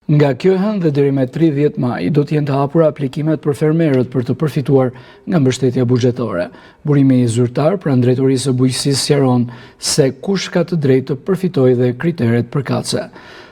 Nga kjo hënë dhe deri me 30 maj do të jenë të hapura aplikimet për fermerët për të përfituar nga mbështetja buxhetore. Burimi i zyrtar pranë Drejtorisë së Bujqësisë sqaron se kush ka të drejtë të përfitojë dhe kriteret përkatëse.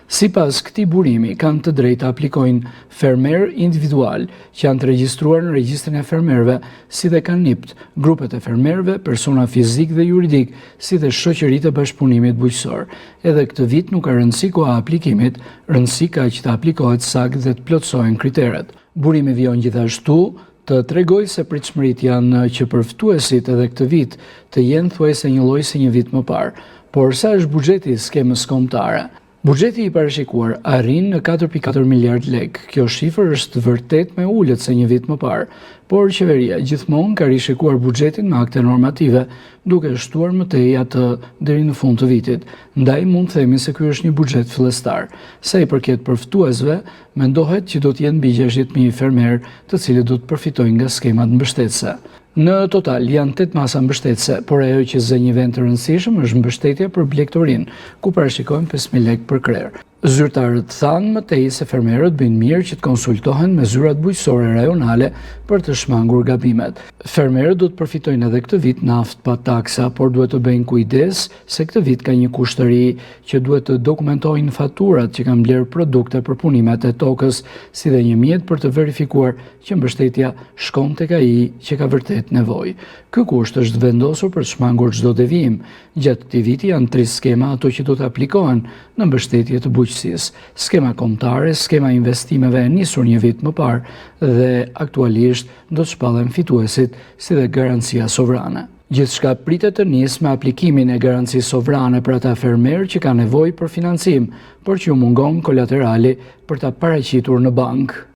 Sipas këtij burimi, kanë të drejtë të aplikojnë fermer individual që janë të regjistruar në regjistrin e fermerëve, si dhe kanë NIPT, grupet e fermerëve, persona fizik dhe juridik, si dhe shoqëritë e bashkëpunimit bujqësor. Edhe këtë vit nuk ka rëndësi koha e aplikimit, rëndësi ka që të aplikohet saktë dhe të plotësohen kriteret. Burimi vijon gjithashtu të tregojë se pritshmëritë janë që përfituesit edhe këtë vit të jenë thuajse një lloj si një vit më parë. Por sa është buxheti i skemës kombëtare? Buxheti i parashikuar arrin në 4.4 miliard lekë. Kjo shifër është vërtet me ulët se një vit më parë, por qeveria gjithmonë ka rishikuar buxhetin me akte normative, duke shtuar më tej atë deri në fund të vitit. Ndaj mund të themi se ky është një buxhet fillestar. Sa i përket përfituesve, mendohet që do të jenë mbi 60.000 fermerë, të cilët do të përfitojnë nga skemat mbështetëse. Në total janë 8 masa mbështetëse, por ajo që zë një vend të rëndësishëm është mbështetja për blegtorin, ku parashikohen 5.000 lekë për krerë. Zyrtarët thanë më tej se fermerët bëjnë mirë që të konsultohen me zyrat bujqësore rajonale për të shmangur gabimet. Fermerët do të përfitojnë edhe këtë vit naftë pa taksa, por duhet të bëjnë kujdes se këtë vit ka një kushtëri që duhet të dokumentojnë faturat që kanë blerë produkte për punimet e tokës, si dhe një mjet për të verifikuar që mbështetja shkon tek ai që ka vërtet nevojë. Ky kusht është vendosur për të shmangur çdo devijim. Gjatë këtij viti janë 3 skema ato që do të aplikohen në mbështetje të bujqësisë. Skema kombëtare, skema investimeve e nisur një vit më parë dhe aktualisht do të shpallen fituesit, si dhe garancia sovrane. Gjithçka pritet të nisë me aplikimin e garancisë sovrane për ata fermerë që kanë nevojë për financim, por që u mungon kolaterali për ta paraqitur në bankë.